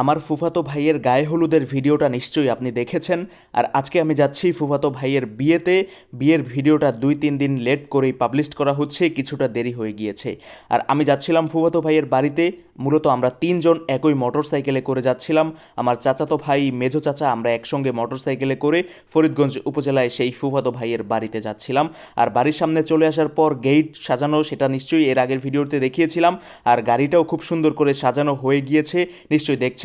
আমার ফুফাতো ভাইয়ের গায়ে হলুদের ভিডিওটা নিশ্চয়ই আপনি দেখেছেন। আর আজকে আমি যাচ্ছি ফুফাতো ভাইয়ের বিয়েতে। বিয়ের ভিডিওটা 2-3 দিন লেট করেই পাবলিশ করা হচ্ছে, কিছুটা দেরি হয়ে গিয়েছে। আর আমি যাচ্ছিলাম ফুফাতো ভাইয়ের বাড়িতে। মূলত আমরা 3 জন একই মোটর সাইকেলে করে যাচ্ছিলাম। আমার চাচাতো ভাই, মেজো চাচা, আমরা একসঙ্গে মোটর সাইকেলে করে ফরিদগঞ্জ উপজেলায় সেই ফুফাতো ভাইয়ের বাড়িতে যাচ্ছিলাম। আর বাড়ির সামনে চলে আসার পর গেট সাজানো, সেটা নিশ্চয়ই এর আগের ভিডিওতে দেখিয়েছিলাম। আর গাড়িটাও খুব সুন্দর করে সাজানো হয়ে গিয়েছে, নিশ্চয়ই দেখছেন।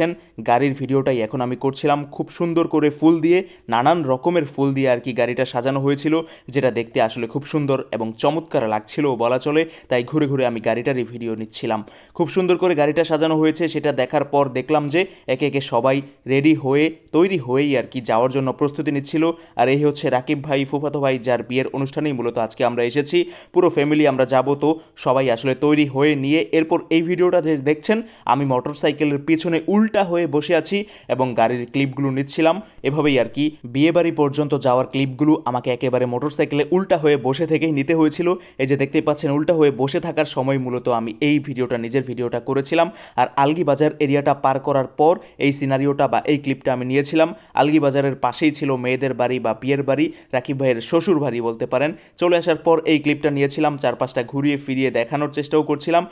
গাড়ির ভিডিওটাই এখন আমি করছিলাম। খুব সুন্দর করে ফুল দিয়ে, নানান রকমের ফুল দিয়ে আর কি গাড়িটা সাজানো হয়েছিল, যেটা দেখতে আসলে খুব সুন্দর এবং চমৎকার লাগছিল বলা চলে। তাই ঘুরে ঘুরে আমি গাড়িটারই ভিডিও নিচ্ছিলাম। খুব সুন্দর করে গাড়িটা সাজানো হয়েছে, সেটা দেখার পর দেখলাম যে একে একে সবাই রেডি হয়ে তৈরি হয়েই আর কি যাওয়ার জন্য প্রস্তুতি নিচ্ছিল। আর এই হচ্ছে রাকিব ভাই, ফুফাতো ভাই, যার বিয়ের অনুষ্ঠানেই মূলত আজকে আমরা এসেছি। পুরো ফ্যামিলি আমরা যাব, তো সবাই আসলে তৈরি হয়ে নিয়ে এরপর এই ভিডিওটা যে দেখছেন, আমি মোটর সাইকেলের পিছনে উল্টা হয়ে বসে আছি এবং গাড়ির ক্লিপগুলো নিচ্ছিলাম। এভাবেই আর কি বিয়েবাড়ি পর্যন্ত যাওয়ার ক্লিপগুলো আমাকে একেবারে মোটর সাইকেলে উল্টা হয়ে বসে থেকেই নিতে হয়েছিল। এই যে দেখতেই পাচ্ছেন, উল্টা হয়ে বসে থাকার সময় মূলত আমি এই ভিডিওটা, নিজের ভিডিওটা করেছিলাম। আর আলগি বাজার এরিয়াটা পার করার পর এই সিনারিওটা বা এই ক্লিপটা আমি নিয়েছিলাম। আলগি বাজারের পাশেই ছিল মেয়েদের বাড়ি বা বিয়ের বাড়ি, রাকিব ভাইয়ের শ্বশুর বাড়ি বলতে পারেন। চলে আসার পর এই ক্লিপটা নিয়েছিলাম, চারপাশটা ঘুরিয়ে ফিরিয়ে দেখানোর চেষ্টাও করছিলাম।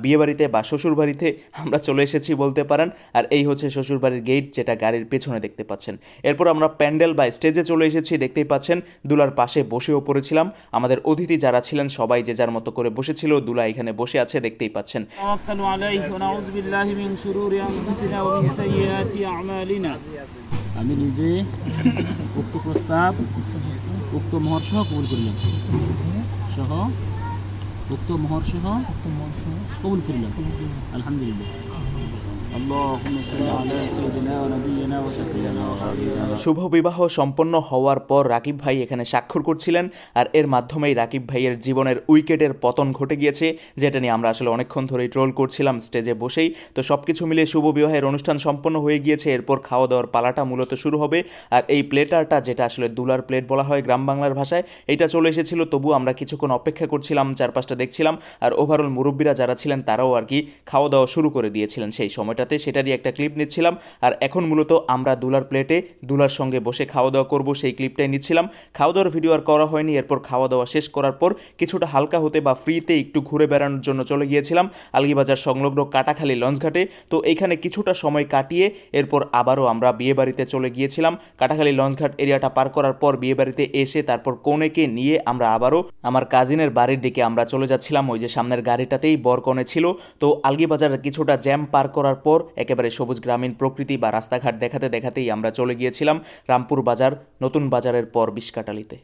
বিয়েবাড়িতে বা শ্বশুর বাড়িতে আমরা চলে এসেছি বলতে পারেন। আর এই হচ্ছে শ্বশুরবাড়ির গেট, যেটা গাড়ির পেছনে দেখতে পাচ্ছেন। এরপর আমরা প্যান্ডেল বা স্টেজে চলে এসেছি, দেখতেই পাচ্ছেন। দুলার পাশে বসেও পড়েছিলাম। আমাদের অতিথি যারা ছিলেন সবাই যে যার মতো করে বসেছিল, দুলা এখানে বসে আছে, দেখতেই পাচ্ছেন। আমি নিজে উক্ত প্রস্তাব উক্ত মোহর সহ কবুল করিলাম, কবুল করিলাম। আলহামদুলিল্লাহ। শুভ বিবাহ সম্পন্ন হওয়ার পর রাকিব ভাই এখানে স্বাক্ষর করছিলেন। আর এর মাধ্যমেই রাকিব ভাইয়ের জীবনের উইকেটের পতন ঘটে গিয়েছে, যেটা নিয়ে আমরা আসলে অনেকক্ষণ ধরেই ট্রোল করছিলাম স্টেজে বসেই। তো সব কিছু মিলিয়ে শুভ বিবাহের অনুষ্ঠান সম্পন্ন হয়ে গিয়েছে। এরপর খাওয়া দাওয়ার পালাটা মূলত শুরু হবে। আর এই প্লেটারটা, যেটা আসলে দুলার প্লেট বলা হয় গ্রাম বাংলার ভাষায়, এটা চলে এসেছিল। তবু আমরা কিছুক্ষণ অপেক্ষা করছিলাম, চারপাশটা দেখছিলাম। আর ওভারঅল মুরব্বীরা যারা ছিলেন তারাও আর কি খাওয়া দাওয়া শুরু করে দিয়েছিলেন সেই সময়টা, সেটারই একটা ক্লিপ নিচ্ছিলাম। আর এখন মূলত আমরা দুলার প্লেটে দুলার সঙ্গে বসে খাওয়া দাওয়া করব, সেই ক্লিপটাই নিচ্ছিলাম। খাওয়া দাওয়ার ভিডিও আর করা হয়নি। এরপর খাওয়া দাওয়া শেষ করার পর কিছুটা হালকা হতে বা ফ্রিতে একটু ঘুরে বেড়ানোর জন্য চলে গিয়েছিলাম আলগিবাজার সংলগ্ন কাটাখালী লঞ্চঘাটে। তো এইখানে কিছুটা সময় কাটিয়ে এরপর আবারও আমরা বিয়েবাড়িতে চলে গিয়েছিলাম। কাটাখালী লঞ্চঘাট এরিয়াটা পার করার পর বিয়েবাড়িতে এসে তারপর কনেকে নিয়ে আমরা আবারও আমার কাজিনের বাড়ির দিকে আমরা চলে যাচ্ছিলাম। ওই যে সামনের গাড়িটাতেই বর কনে ছিল। তো আলগিবাজার কিছুটা জ্যাম পার করার পর একেবারে সবুজ গ্রামীণ প্রকৃতি বা রাস্তাঘাট দেখাতে দেখাতেই আমরা চলে গিয়েছিলাম রামপুর বাজার, নতুন বাজারের পর বিশকাটালিতে।